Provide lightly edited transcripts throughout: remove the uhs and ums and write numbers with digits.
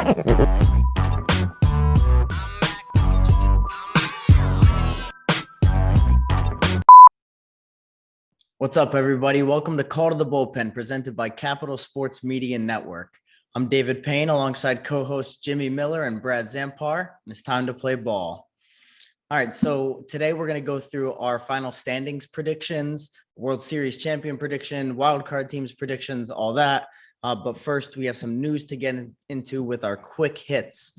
What's up, everybody? Welcome to Call to the Bullpen, presented by Capital Sports Media Network. I'm David Payne, alongside co-hosts Jimmy Miller and Brad Zampar, and it's time to play ball. All right, so today we're going to go through our final standings predictions, World Series champion prediction, wildcard teams predictions, all that. But first, we have some news to get into with our quick hits.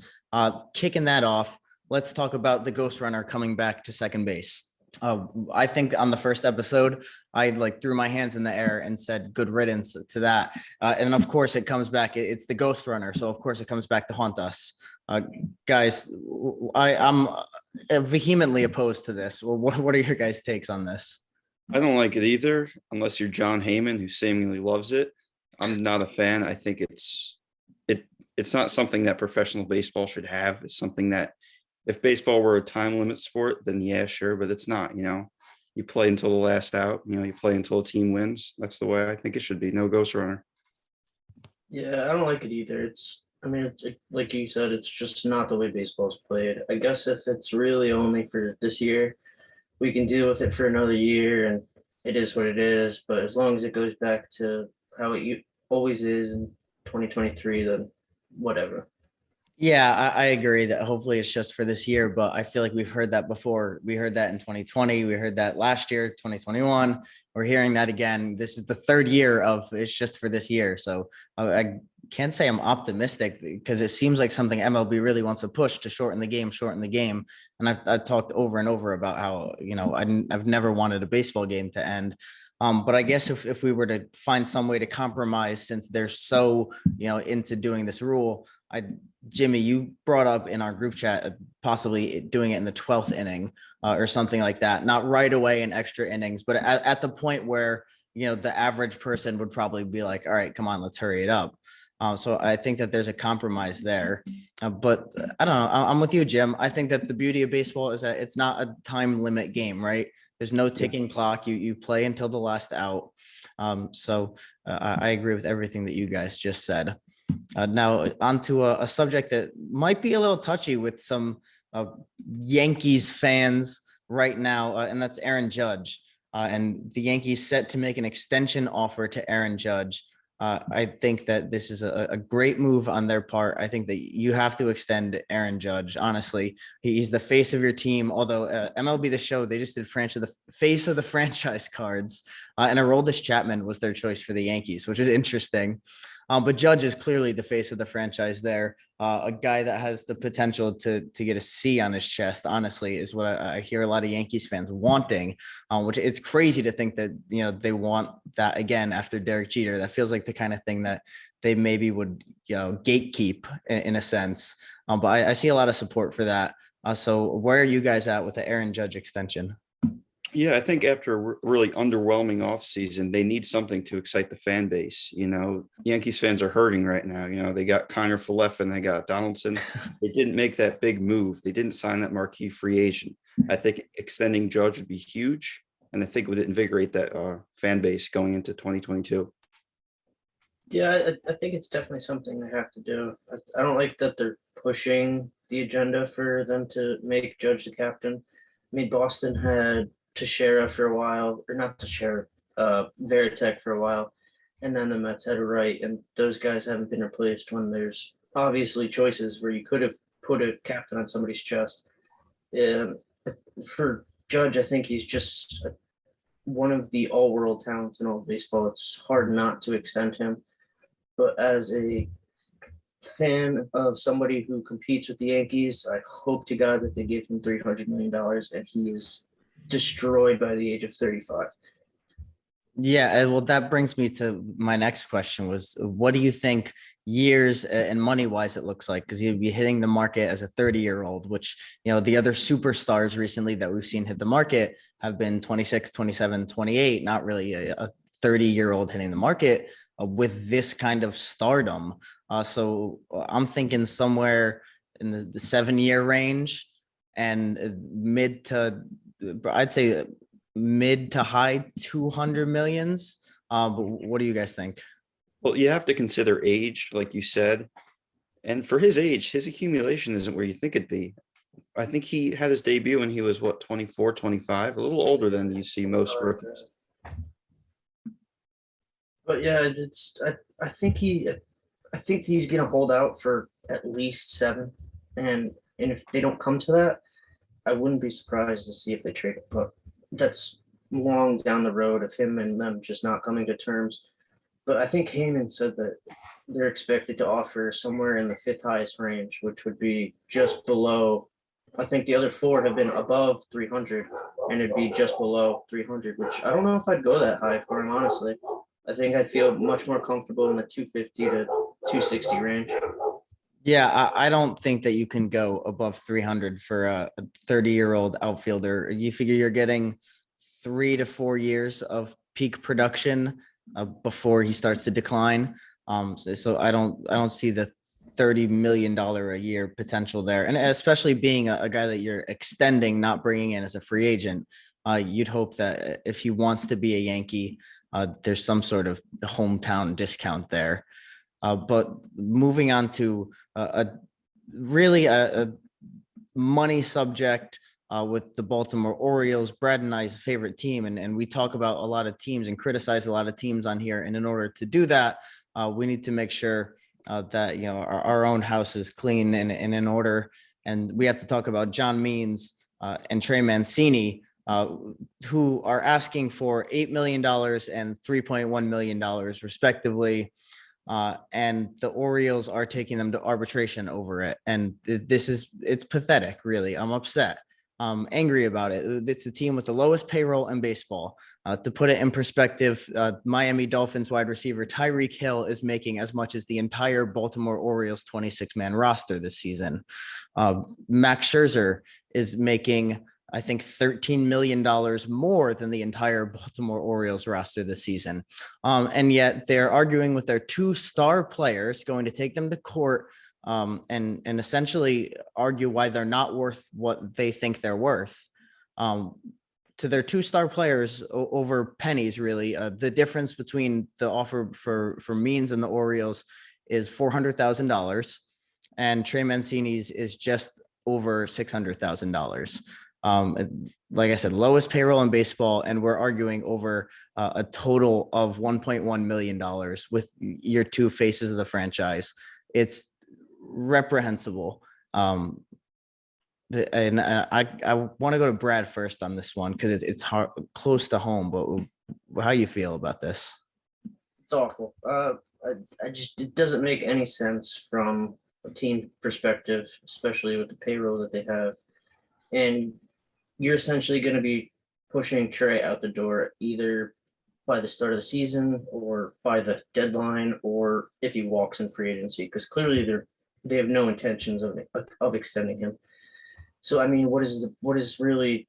Kicking that off, let's talk about the Ghost Runner coming back to second base. I think on the first episode, I threw my hands in the air and said good riddance to that. And of course it comes back. It's the Ghost Runner. So of course it comes back to haunt us. Guys, I'm vehemently opposed to this. What are your guys' takes on this? I don't like it either, unless you're John Heyman, who seemingly loves it. I'm not a fan. I think it's not something that professional baseball should have. It's something that, if baseball were a time limit sport, then yeah, sure, but it's not. You play until the last out. You play until a team wins. That's the way I think it should be. No Ghost Runner. Yeah, I don't like it either. It's like you said, it's just not the way baseball's played. I guess if it's really only for this year, we can deal with it for another year, and it is what it is. But as long as it goes back to how it always is in 2023, then whatever. Yeah, I agree that hopefully it's just for this year, but I feel like we've heard that before. We heard that in 2020. We heard that last year, 2021. We're hearing that again. This is the third year of it's just for this year. So I can't say I'm optimistic, because it seems like something MLB really wants to push to shorten the game. And I've talked over and over about how, I've never wanted a baseball game to end. But I guess if we were to find some way to compromise, since they're so, into doing this rule, Jimmy, you brought up in our group chat possibly doing it in the 12th inning or something like that, not right away in extra innings, but at the point where, the average person would probably be like, all right, come on, let's hurry it up. So I think that there's a compromise there, but I don't know. I'm with you, Jim. I think that the beauty of baseball is that it's not a time limit game, right? There's no ticking clock. You play until the last out. So I agree with everything that you guys just said. Now onto a subject that might be a little touchy with some Yankees fans right now, and that's Aaron Judge. And the Yankees set to make an extension offer to Aaron Judge. I think that this is a great move on their part. I think that you have to extend Aaron Judge. Honestly, he's the face of your team. Although MLB The Show, they just did face of the franchise cards, and Aroldis Chapman was their choice for the Yankees, which is interesting. But Judge is clearly the face of the franchise there. A guy that has the potential to get a C on his chest, honestly, is what I hear a lot of Yankees fans wanting, which it's crazy to think that, they want that again after Derek Jeter. That feels like the kind of thing that they maybe would, gatekeep in a sense. But I see a lot of support for that. So where are you guys at with the Aaron Judge extension? Yeah, I think after a really underwhelming offseason, they need something to excite the fan base. Yankees fans are hurting right now. They got Connor Falefa, they got Donaldson. They didn't make that big move. They didn't sign that marquee free agent. I think extending Judge would be huge, and I think it would invigorate that fan base going into 2022. Yeah, I think it's definitely something they have to do. I don't like that they're pushing the agenda for them to make Judge the captain. I mean, Boston had Teixeira for a while, or not Teixeira, Veritek for a while, and then the Mets had Wright, and those guys haven't been replaced when there's obviously choices where you could have put a captain on somebody's chest. For Judge, I think he's just one of the all-world talents in all of baseball. It's hard not to extend him, but as a fan of somebody who competes with the Yankees, I hope to God that they gave him $300 million and he is destroyed by the age of 35. Yeah, well, that brings me to my next question was, what do you think years and money wise it looks like? Because he'd be hitting the market as a 30-year-old, which, the other superstars recently that we've seen hit the market have been 26, 27, 28, not really a 30-year-old hitting the market with this kind of stardom. So I'm thinking somewhere in the 7-year range, and I'd say mid to high 200 millions. But what do you guys think? Well, you have to consider age, like you said. And for his age, his accumulation isn't where you think it'd be. I think he had his debut when he was, what, 24, 25, a little older than you see most rookies. But yeah, I think he's gonna hold out for at least 7, and if they don't come to that, I wouldn't be surprised to see if they trade it. But that's long down the road of him and them just not coming to terms. But I think Heyman said that they're expected to offer somewhere in the 5th highest range, which would be just below. I think the other 4 have been above 300, and it'd be just below 300, which I don't know if I'd go that high for him, honestly. I think I'd feel much more comfortable in the 250 to 260 range. Yeah, I don't think that you can go above 300 for a 30-year-old outfielder. You figure you're getting 3 to 4 years of peak production before he starts to decline. So I don't see the $30 million a year potential there, and especially being a guy that you're extending, not bringing in as a free agent. You'd hope that if he wants to be a Yankee, there's some sort of hometown discount there. But moving on to a money subject with the Baltimore Orioles, Brad and I's favorite team. And we talk about a lot of teams and criticize a lot of teams on here. And in order to do that, we need to make sure that, our own house is clean and in order. And we have to talk about John Means and Trey Mancini, who are asking for $8 million and $3.1 million respectively. And the Orioles are taking them to arbitration over it. And it's pathetic, really. I'm upset. I'm angry about it. It's the team with the lowest payroll in baseball. To put it in perspective, Miami Dolphins wide receiver Tyreek Hill is making as much as the entire Baltimore Orioles 26-man roster this season. Max Scherzer is making, I think, $13 million more than the entire Baltimore Orioles roster this season. And yet they're arguing with their 2 star players, going to take them to court and essentially argue why they're not worth what they think they're worth. To their 2 star players over pennies, really. The difference between the offer for Means and the Orioles is $400,000, and Trey Mancini's is just over $600,000. Like I said, lowest payroll in baseball, and we're arguing over a total of $1.1 million with your 2 faces of the franchise. It's reprehensible. And I want to go to Brad first on this one because it's hard, close to home. But how you feel about this? It's awful. I just, it doesn't make any sense from a team perspective, especially with the payroll that they have. And you're essentially going to be pushing Trey out the door either by the start of the season or by the deadline, or if he walks in free agency, because clearly they have no intentions of extending him. So I mean, what is really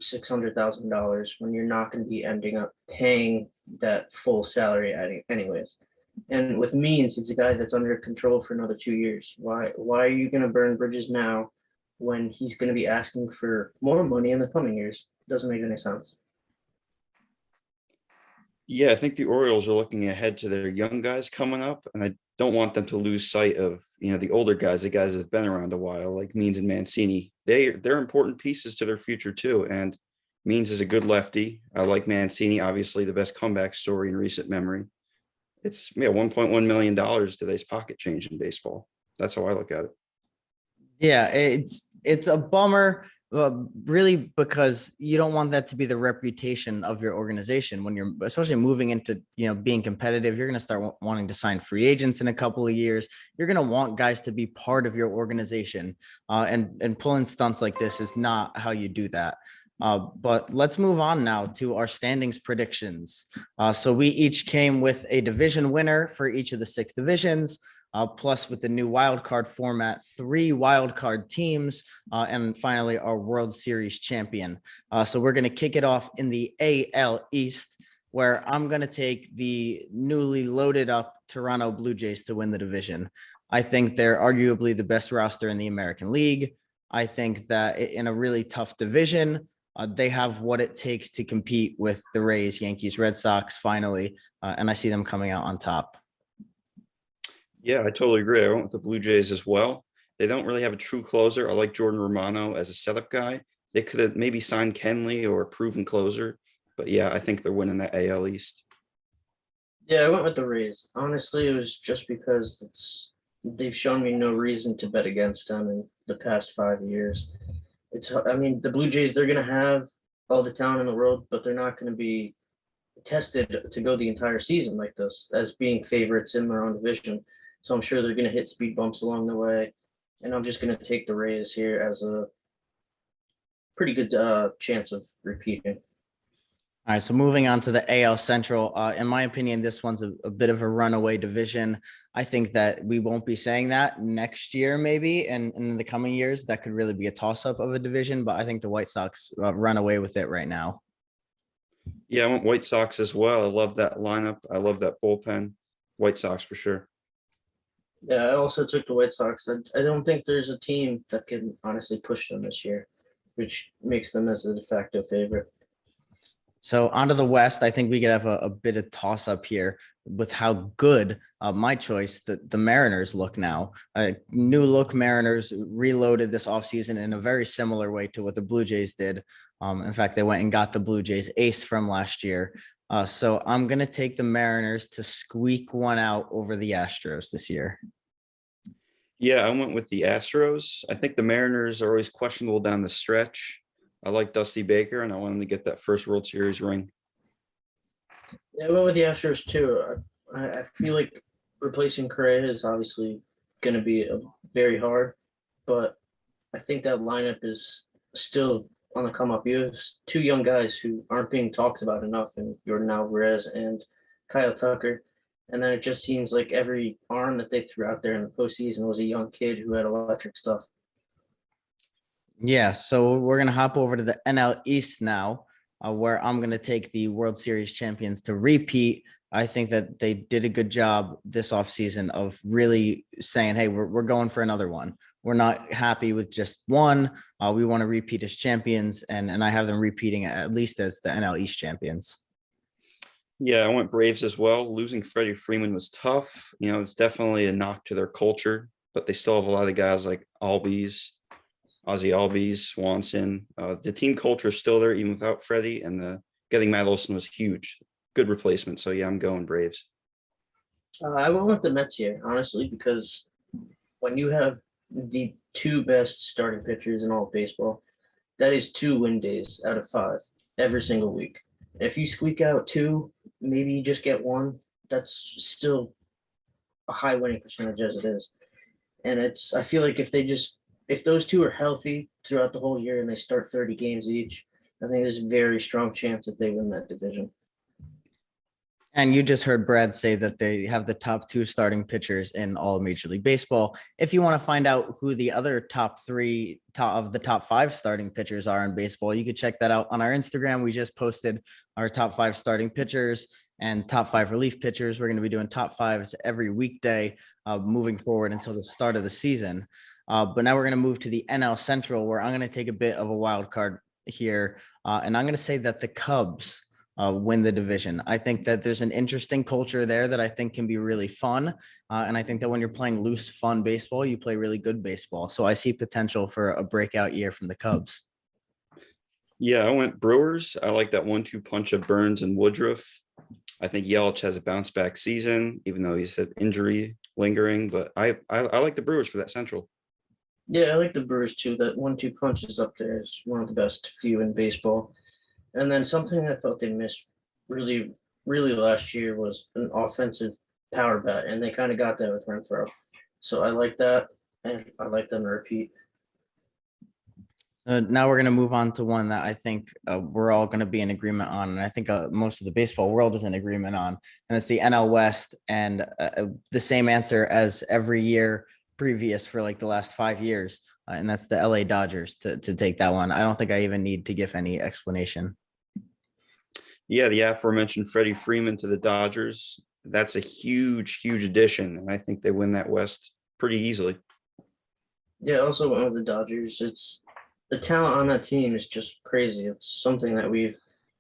$600,000 when you're not going to be ending up paying that full salary anyways? And with Means, it's a guy that's under control for another 2 years. Why are you going to burn bridges now when he's going to be asking for more money in the coming years? Doesn't make any sense. Yeah, I think the Orioles are looking ahead to their young guys coming up, and I don't want them to lose sight of, the older guys, the guys that have been around a while, like Means and Mancini. They're important pieces to their future too. And Means is a good lefty. I like Mancini, obviously the best comeback story in recent memory. It's $1.1 million today's pocket change in baseball. That's how I look at it. Yeah, it's a bummer, really, because you don't want that to be the reputation of your organization when you're especially moving into being competitive. You're going to start wanting to sign free agents in a couple of years. You're going to want guys to be part of your organization, and pulling stunts like this is not how you do that. But let's move on now to our standings predictions. So we each came with a division winner for each of the 6 divisions. Plus, with the new wild card format, 3 wild card teams, and finally our World Series champion. So we're going to kick it off in the AL East, where I'm going to take the newly loaded up Toronto Blue Jays to win the division. I think they're arguably the best roster in the American League. I think that in a really tough division, they have what it takes to compete with the Rays, Yankees, Red Sox finally, and I see them coming out on top. Yeah, I totally agree. I went with the Blue Jays as well. They don't really have a true closer. I like Jordan Romano as a setup guy. They could have maybe signed Kenley or a proven closer, but yeah, I think they're winning the AL East. Yeah, I went with the Rays. Honestly, it was just because they've shown me no reason to bet against them in the past 5 years. I mean, the Blue Jays, they're gonna have all the talent in the world, but they're not gonna be tested to go the entire season like this as being favorites in their own division. So I'm sure they're gonna hit speed bumps along the way. And I'm just gonna take the Rays here as a pretty good chance of repeating. All right, so moving on to the AL Central. In my opinion, this one's a bit of a runaway division. I think that we won't be saying that next year, maybe, and in the coming years, that could really be a toss-up of a division. But I think the White Sox run away with it right now. Yeah, I want White Sox as well. I love that lineup. I love that bullpen. White Sox for sure. Yeah, I also took the White Sox. I don't think there's a team that can honestly push them this year, which makes them as a de facto favorite. So onto the West, I think we could have a bit of toss up here with how good my choice, the Mariners look now. New look Mariners reloaded this offseason in a very similar way to what the Blue Jays did. In fact, they went and got the Blue Jays ace from last year. So I'm going to take the Mariners to squeak one out over the Astros this year. Yeah, I went with the Astros. I think the Mariners are always questionable down the stretch. I like Dusty Baker, and I want him to get that first World Series ring. Yeah, I went with the Astros too. I feel like replacing Correa is obviously going to be very hard, but I think that lineup is still on the come up. You have two young guys who aren't being talked about enough, and Jordan Alvarez and Kyle Tucker. And then it just seems like every arm that they threw out there in the postseason was a young kid who had electric stuff. Yeah, so we're going to hop over to the NL East now, where I'm going to take the World Series champions to repeat. I think that they did a good job this offseason of really saying, hey, we're going for another one. We're not happy with just one. We want to repeat as champions, and I have them repeating at least as the NL East champions. Yeah, I went Braves as well. Losing Freddie Freeman was tough. You know, it's definitely a knock to their culture, but they still have a lot of guys like Albies, Ozzy Albies, Swanson. The team culture is still there even without Freddie, and getting Matt Olson was huge. Good replacement. So yeah, I'm going Braves. I went with the Mets here, honestly, because when you have the two best starting pitchers in all of baseball, that is 2 win days out of 5 every single week. If you squeak out 2, maybe you just get 1. That's still a high winning percentage as it is. And I feel like if those two are healthy throughout the whole year and they start 30 games each, I think there's a very strong chance that they win that division. And you just heard Brad say that they have the top 2 starting pitchers in all of Major League Baseball. If you want to find out who the other top 5 starting pitchers are in baseball, you could check that out on our Instagram. We just posted our top 5 starting pitchers and top 5 relief pitchers. We're going to be doing top 5s every weekday moving forward until the start of the season. But now we're going to move to the NL Central, where I'm going to take a bit of a wild card here. And I'm going to say that the Cubs win the division. I think that there's an interesting culture there that I think can be really fun. And I think that when you're playing loose, fun baseball, you play really good baseball. So I see potential for a breakout year from the Cubs. Yeah, I went Brewers. I like that 1-2 punch of Burns and Woodruff. I think Yelich has a bounce back season, even though he's had injury lingering. But I like the Brewers for that Central. Yeah, I like the Brewers too. That 1-2 punch is up there. Is one of the best few in baseball. And then something I felt they missed really, really last year was an offensive power bat, and they kind of got that with Renfroe. So I like that, and I like them to repeat. Now we're going to move on to one that I think we're all going to be in agreement on. And I think most of the baseball world is in agreement on. And it's the NL West. And the same answer as every year previous for like the last 5 years. And that's the LA Dodgers to take that one. I don't think I even need to give any explanation. Yeah, the aforementioned Freddie Freeman to the Dodgers. That's a huge, huge addition. And I think they win that West pretty easily. Yeah, also one of the Dodgers. It's the talent on that team is just crazy. It's something that we've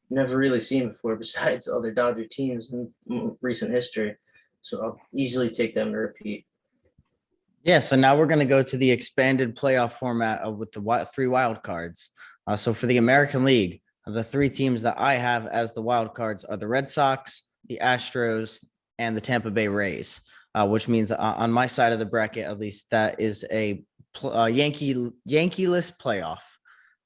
never really seen before besides other Dodger teams in recent history. So I'll easily take them to repeat. Yeah, so now we're going to go to the expanded playoff format with the three wild cards. So for the American League, the three teams that I have as the wild cards are the Red Sox, the Astros, and the Tampa Bay Rays, which means on my side of the bracket, at least, that is a Yankee-less playoff,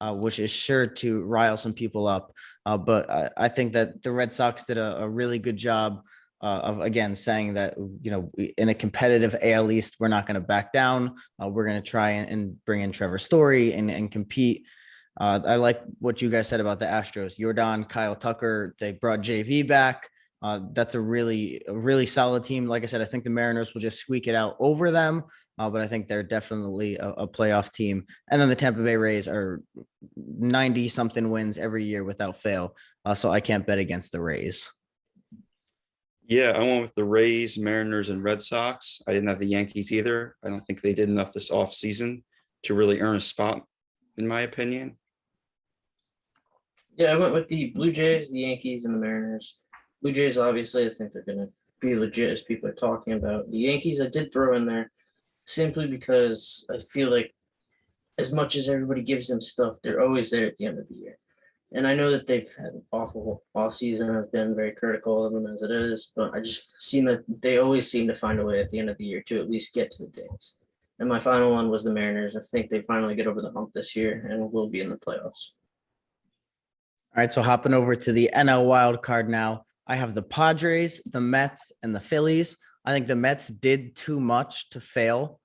which is sure to rile some people up. But I think that the Red Sox did a really good job of again saying that in a competitive AL East we're not going to back down. We're going to try and bring in Trevor Story and compete. I like what you guys said about the Astros. Jordan, Kyle Tucker, they brought JV back. That's a really solid team. Like I said, I think the Mariners will just squeak it out over them, but I think they're definitely a playoff team. And then the Tampa Bay Rays are 90 something wins every year without fail. So I can't bet against the Rays. Yeah, I went with the Rays, Mariners, and Red Sox. I didn't have the Yankees either. I don't think they did enough this offseason to really earn a spot, in my opinion. Yeah, I went with the Blue Jays, the Yankees, and the Mariners. Blue Jays, obviously, I think they're going to be legit as people are talking about. The Yankees, I did throw in there simply because I feel like as much as everybody gives them stuff, they're always there at the end of the year. And I know that they've had an awful offseason. I've been very critical of them as it is, but I just seem that they always seem to find a way at the end of the year to at least get to the dance. And my final one was the Mariners. I think they finally get over the hump this year and will be in the playoffs. All right, so hopping over to the NL wild card now. I have the Padres, the Mets, and the Phillies. I think the Mets did too much to fail.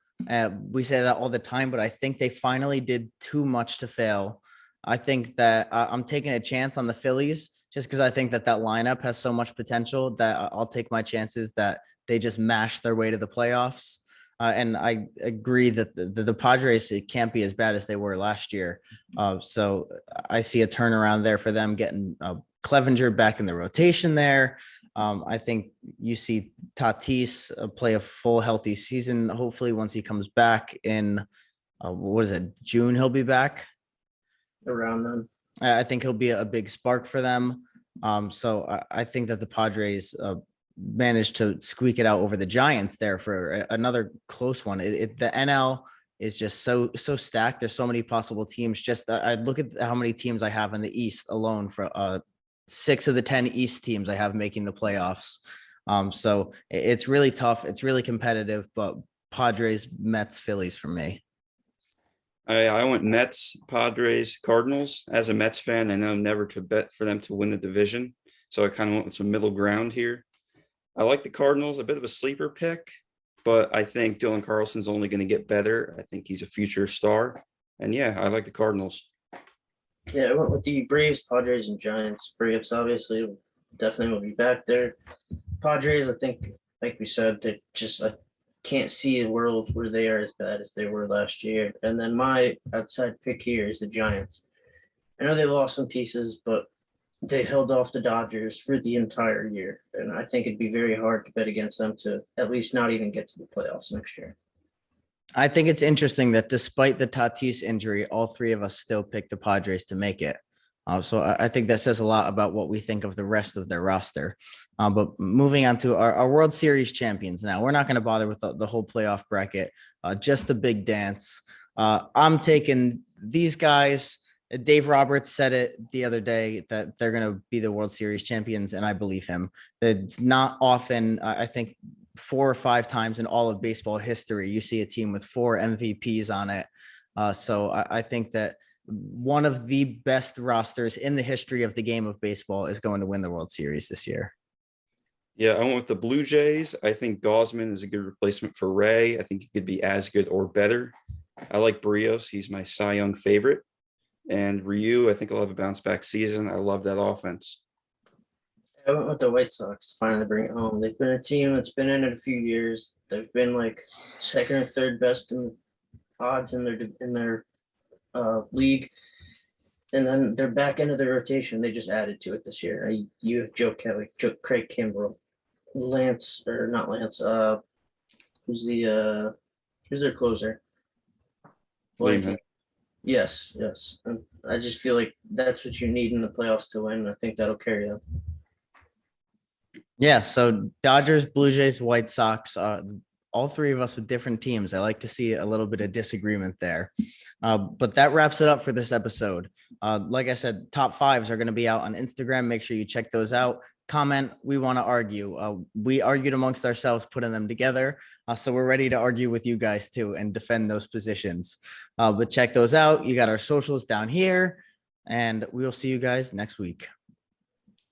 We say that all the time, but I think they finally did too much to fail. I think that I'm taking a chance on the Phillies just because I think that lineup has so much potential that I'll take my chances that they just mash their way to the playoffs. And I agree that the Padres, it can't be as bad as they were last year. So I see a turnaround there for them, getting Clevenger back in the rotation there. I think you see Tatis play a full healthy season. Hopefully once he comes back in, June, he'll be back. Around them. I think he'll be a big spark for them. So I think that the Padres managed to squeak it out over the Giants there for another close one. The NL is just so stacked. There's so many possible teams. Just I look at how many teams I have in the East alone. For 6 of the 10 East teams I have making the playoffs. So it's really tough. It's really competitive, but Padres, Mets, Phillies for me. I went Mets, Padres, Cardinals. As a Mets fan, I know never to bet for them to win the division. So I kind of went with some middle ground here. I like the Cardinals, a bit of a sleeper pick, but I think Dylan Carlson's only going to get better. I think he's a future star. And yeah, I like the Cardinals. Yeah, I went with the Braves, Padres, and Giants. Braves obviously definitely will be back there. Padres, I think, like we said, they just can't see a world where they are as bad as they were last year. And then my outside pick here is the Giants. I know they lost some pieces, but they held off the Dodgers for the entire year. And I think it'd be very hard to bet against them to at least not even get to the playoffs next year. I think it's interesting that despite the Tatis injury, all three of us still picked the Padres to make it. So I think that says a lot about what we think of the rest of their roster. But moving on to our World Series champions now, we're not going to bother with the whole playoff bracket, just the big dance. I'm taking these guys. Dave Roberts said it the other day that they're going to be the World Series champions, and I believe him. It's not often, I think 4 or 5 times in all of baseball history, you see a team with 4 MVPs on it. So I think that one of the best rosters in the history of the game of baseball is going to win the World Series this year. Yeah, I went with the Blue Jays. I think Gosman is a good replacement for Ray. I think he could be as good or better. I like Barrios. He's my Cy Young favorite. And Ryu, I think he'll have a bounce back season. I love that offense. I went with the White Sox to finally bring it home. They've been a team that's been in it a few years. They've been like second or third best in odds in their league, and then they're back into the rotation. They just added to it this year. You have Joe Kelly, Craig Kimbrell, Lance or not Lance. Who's their closer? William. Yes. And I just feel like that's what you need in the playoffs to win. I think that'll carry them. Yeah, so Dodgers, Blue Jays, White Sox, all three of us with different teams. I like to see a little bit of disagreement there. But that wraps it up for this episode. Like I said, top fives are going to be out on Instagram. Make sure you check those out. Comment. We want to argue. We argued amongst ourselves, putting them together. So we're ready to argue with you guys too and defend those positions. But check those out. You got our socials down here, and we'll see you guys next week.